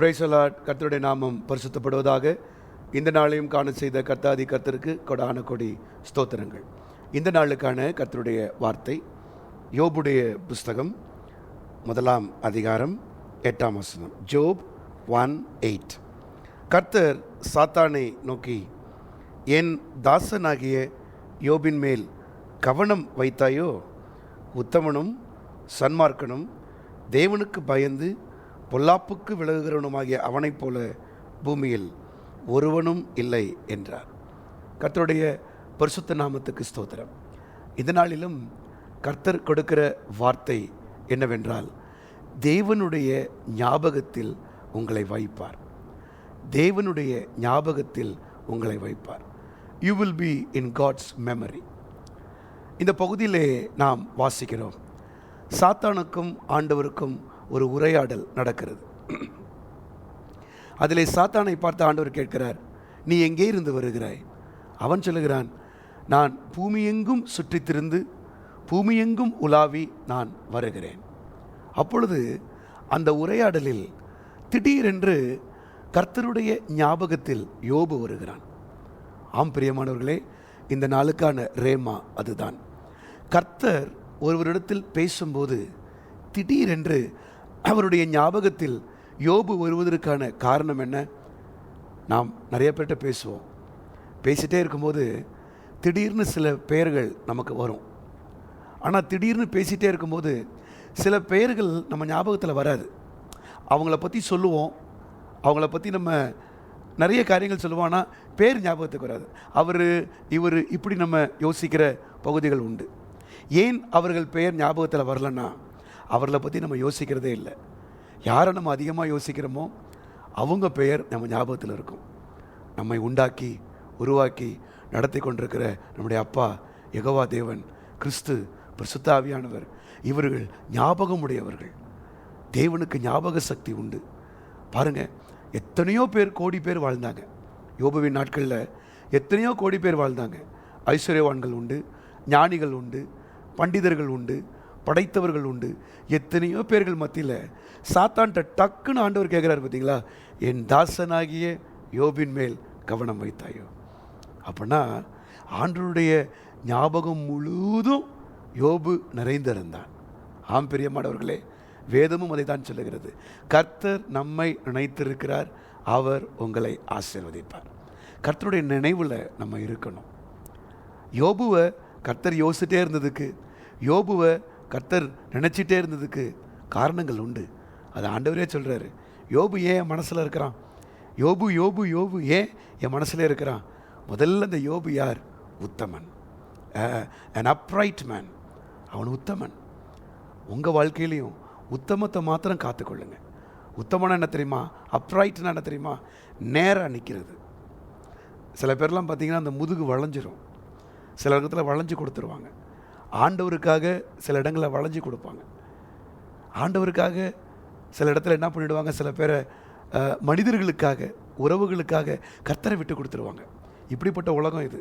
Praise the Lord. கர்த்தருடைய நாமம் பரிசுத்தப்படுவதாக. இந்த நாளையும் காண செய்த கர்த்தாதி கர்த்தருக்கு கொடான கொடி ஸ்தோத்திரங்கள். இந்த நாளுக்கான கர்த்தருடைய வார்த்தை யோபுடைய புஸ்தகம் 1 அதிகாரம் 8 வசனம். ஜோப் 1:8. கர்த்தர் சாத்தானை நோக்கி, என் தாசனாகிய யோபின் மேல் கவனம் வைத்தாயோ? உத்தமனும் சன்மார்க்கனும் தேவனுக்கு பயந்து பொல்லாப்புக்கு விலகுகிறவனுமாகிய அவனைப் போல பூமியில் ஒருவனும் இல்லை என்றார். கர்த்தருடைய பரிசுத்த நாமத்துக்கு ஸ்தோத்திரம். இந்த நாளிலும் கர்த்தர் கொடுக்கிற வார்த்தை என்னவென்றால், தேவனுடைய ஞாபகத்தில் உங்களை வைப்பார். தேவனுடைய ஞாபகத்தில் உங்களை வைப்பார். You will be in God's memory. இந்த பகுதியிலே நாம் வாசிக்கிறோம், சாத்தானுக்கும் ஆண்டவருக்கும் ஒரு உரையாடல் நடக்கிறது. அதிலே சாத்தானை பார்த்து ஆண்டவர் கேட்கிறார், நீ எங்கே இருந்து வருகிறாய்? அவன் சொல்லுகிறான், நான் பூமியெங்கும் சுற்றித்திருந்து பூமியெங்கும் உலாவி நான் வருகிறேன். அப்பொழுது அந்த உரையாடலில் திடீரென்று கர்த்தருடைய ஞாபகத்தில் யோபு வருகிறான். ஆம் பிரியமானவர்களே, இந்த நாளுக்கான ரேமா அதுதான். கர்த்தர் ஒருவரிடத்தில் பேசும்போது திடீரென்று அவருடைய ஞாபகத்தில் யோபு வருவதற்கான காரணம் என்ன? நாம் நிறைய பேர்கிட்ட பேசுவோம். பேசிகிட்டே இருக்கும்போது திடீர்னு சில பெயர்கள் நமக்கு வரும். ஆனால் திடீர்னு பேசிகிட்டே இருக்கும்போது சில பெயர்கள் நம்ம ஞாபகத்தில் வராது. அவங்கள பற்றி சொல்லுவோம், அவங்கள பற்றி நம்ம நிறைய காரியங்கள் சொல்லுவோம், ஆனால் பேர் ஞாபகத்துக்கு வராது. இவர் இப்படி நம்ம யோசிக்கிற பகுதிகள் உண்டு. ஏன் அவர்கள் பெயர் ஞாபகத்தில் வரலன்னா, அவர்களை பற்றி நம்ம யோசிக்கிறதே இல்லை. யாரை நம்ம அதிகமாக யோசிக்கிறோமோ அவங்க பெயர் நம்ம ஞாபகத்தில் இருக்கும். நம்மை உண்டாக்கி உருவாக்கி நடத்தி கொண்டிருக்கிற நம்முடைய அப்பா யெகோவா தேவன், கிறிஸ்து, பரிசுத்த ஆவியானவர், இவர்கள் ஞாபகம் உடையவர்கள். தேவனுக்கு ஞாபக சக்தி உண்டு. பாருங்கள், எத்தனையோ பேர், கோடி பேர் வாழ்ந்தாங்க. யோபுவின் நாட்களில் எத்தனையோ கோடி பேர் வாழ்ந்தாங்க. ஐஸ்வர்யவான்கள் உண்டு, ஞானிகள் உண்டு, பண்டிதர்கள் உண்டு, படைத்தவர்கள் உண்டு. எத்தனையோ பேர்கள் மத்தியில் சாத்தான்ட்ட டக்குன்னு ஆண்டவர் கேட்குறாரு, பார்த்தீங்களா, என் தாசனாகிய யோபின் மேல் கவனம் வைத்தாயோ? அப்படின்னா ஆண்டவருடைய ஞாபகம் முழுவதும் யோபு நிறைந்திருந்தான். ஆம் பிரியமானவர்களே, வேதமும் அதை தான் சொல்லுகிறது. கர்த்தர் நம்மை நினைத்திருக்கிறார், அவர் உங்களை ஆசீர்வதிப்பார். கர்த்தருடைய நினைவில் நம்ம இருக்கணும். யோபுவை கர்த்தர் யோசிச்சிட்டே இருந்ததுக்கு, யோபுவை கர்த்தர் நினச்சிட்டே இருந்ததுக்கு காரணங்கள் உண்டு. அது ஆண்டவரே சொல்கிறாரு. யோபு ஏன் என் மனசில் இருக்கிறான்? யோபு யோபு யோபு ஏன் என் மனசில் இருக்கிறான்? முதல்ல இந்த யோபு யார்? உத்தமன், an upright man. அவன் உத்தமன். உங்கள் வாழ்க்கையிலையும் உத்தமத்தை மாத்திரம் காத்துக்கொள்ளுங்க. உத்தமனா என்ன தெரியுமா? அப்ரைட்னா என்ன தெரியுமா? நேராக நிற்கிறது. சில பேர்லாம் பார்த்தீங்கன்னா அந்த முதுகு வளைஞ்சிரும். சில இடத்துல வளைஞ்சு கொடுத்துருவாங்க. ஆண்டவருக்காக சில இடங்களில் வளைஞ்சு கொடுப்பாங்க. ஆண்டவருக்காக சில இடத்துல என்ன பண்ணிவிடுவாங்க? சில பேரை மனிதர்களுக்காக, உறவுகளுக்காக கர்த்தரை விட்டு கொடுத்துருவாங்க. இப்படிப்பட்ட உலகம் இது.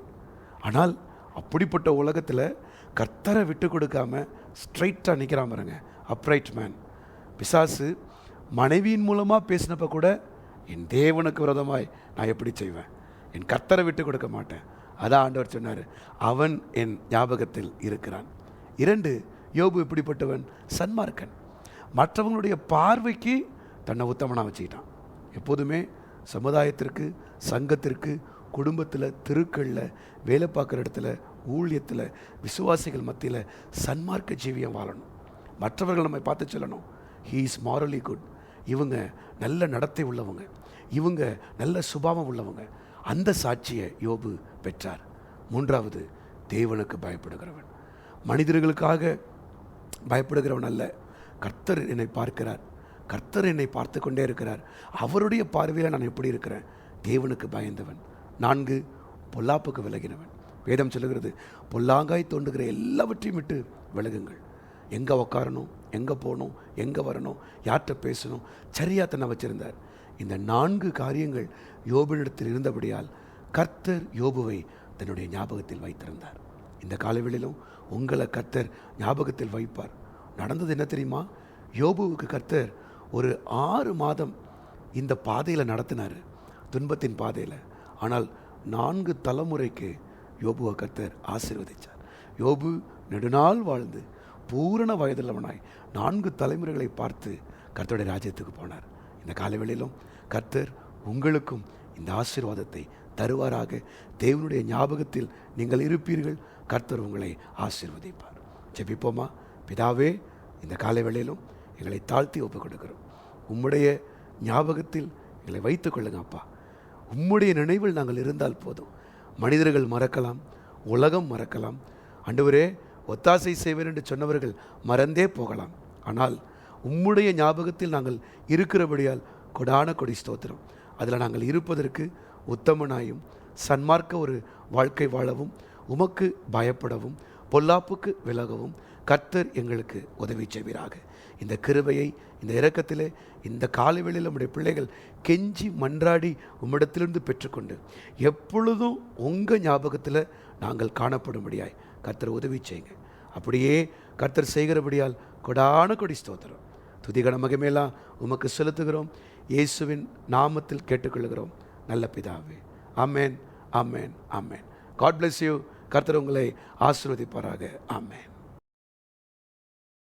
ஆனால் அப்படிப்பட்ட உலகத்தில் கர்த்தரை விட்டு கொடுக்காம ஸ்ட்ரைட்டாக நிற்கிறான் பாருங்க, அப்ரைட் மேன். பிசாசு மனைவியின் மூலமாக பேசினப்போ கூட, என் தேவனுக்கு விரோதமாய் நான் எப்படி செய்வேன்? என் கர்த்தரை விட்டு கொடுக்க மாட்டேன். அதான் ஆண்டவர் சொன்னார், அவன் என் ஞாபகத்தில் இருக்கிறான். 2, யோபு எப்படிப்பட்டவன்? சன்மார்க்கன். மற்றவங்களுடைய பார்வைக்கு தன்னை உத்தமனாக வச்சுக்கிட்டான். எப்போதுமே சமுதாயத்திற்கு, சங்கத்திற்கு, குடும்பத்தில், தெருக்களில், வேலை பார்க்குற இடத்துல, ஊழியத்தில், விசுவாசிகள் மத்தியில் சன்மார்க்க ஜீவியம் வாழணும். மற்றவர்கள் நம்மை பார்த்து சொல்லணும், ஹீ இஸ் மாரலி குட். இவங்க நல்ல நடத்தை உள்ளவங்க, இவங்க நல்ல சுபாவம் உள்ளவங்க. அந்த சாட்சியை யோபு பெற்றார். 3வது, தேவனுக்கு பயப்படுகிறவன். மனிதர்களுக்காக பயப்படுகிறவன் அல்ல. கர்த்தர் என்னை பார்க்கிறார், கர்த்தர் என்னை பார்த்து கொண்டே இருக்கிறார், அவருடைய பார்வையில் நான் எப்படி இருக்கிறேன்? தேவனுக்கு பயந்தவன். 4, பொல்லாப்புக்கு விலகினவன். வேதம் சொல்லுகிறது, பொல்லாங்காய் தோண்டுகிற எல்லாவற்றையும் விட்டு விலகுங்கள். எங்கே உட்காரணும், எங்கே போகணும், எங்கே வரணும், யார்கிட்ட பேசணும், சரியாக தன்னை வச்சுருந்தார். இந்த 4 காரியங்கள் யோபுவிடத்தில் இருந்தபடியால் கர்த்தர் யோபுவை தன்னுடைய ஞாபகத்தில் வைத்திருந்தார். இந்த காலவெளியிலும் உங்களை கர்த்தர் ஞாபகத்தில் வைப்பார். நடந்தது என்ன தெரியுமா? யோபுவுக்கு கர்த்தர் ஒரு 6 மாதம் இந்த பாதையில் நடத்தினார், துன்பத்தின் பாதையில். ஆனால் 4 தலைமுறைக்கு யோபுவை கர்த்தர் ஆசீர்வதித்தார். யோபு நெடுநாள் வாழ்ந்து பூரண வயதுள்ளவனாய் 4 தலைமுறைகளை பார்த்து கர்த்தருடைய ராஜ்யத்துக்கு போனார். இந்த காலவேளையிலும் கர்த்தர் உங்களுக்கும் இந்த ஆசீர்வாதத்தை தருவாராக. தேவனுடைய ஞாபகத்தில் நீங்கள் இருப்பீர்கள். கர்த்தர் உங்களை ஆசீர்வதிப்பார். ஜெபிப்போமா? பிதாவே, இந்த காலவேளையிலும் எங்களை தாழ்த்தி ஒப்புக் கொடுக்கிறோம். உம்முடைய ஞாபகத்தில் எங்களை வைத்துக் கொள்ளுங்க அப்பா. உம்முடைய நினைவில் நாங்கள் இருந்தால் போதும். மனிதர்கள் மறக்கலாம், உலகம் மறக்கலாம். ஆண்டவரே, ஒத்தாசை செய்வேன் என்று சொன்னவர்கள் மறந்தே போகலாம். ஆனால் உம்முடைய ஞாபகத்தில் நாங்கள் இருக்கிறபடியால் கொடான கொடி ஸ்தோத்திரம். அதில் நாங்கள் இருப்பதற்கு உத்தமனாயும் சன்மார்க்க ஒரு வாழ்க்கை வாழவும், உமக்கு பயப்படவும், பொல்லாப்புக்கு விலகவும் கர்த்தர் எங்களுக்கு உதவி செய்வீராக. இந்த கிருபையை, இந்த இரக்கத்திலே இந்த காலவேளையில் நம்முடைய பிள்ளைகள் கெஞ்சி மன்றாடி உம்மிடத்திலிருந்து பெற்றுக்கொண்டு எப்பொழுதும் உங்கள் ஞாபகத்தில் நாங்கள் காணப்படும்படியாய் கர்த்தர் உதவி செய்யுங்க. அப்படியே கர்த்தர் செய்கிறபடியால் கொடான கொடி ஸ்தோத்திரம். துதிகன மகிமையெல்லாம் உமக்கு செலுத்துகிறோம். இயேசுவின் நாமத்தில் கேட்டுக்கொள்கிறோம் நல்ல பிதாவே. ஆமேன், ஆமேன், ஆமேன். God bless you. கர்த்தர் உங்களை ஆசீர்வதிப்பாராக. ஆமேன்.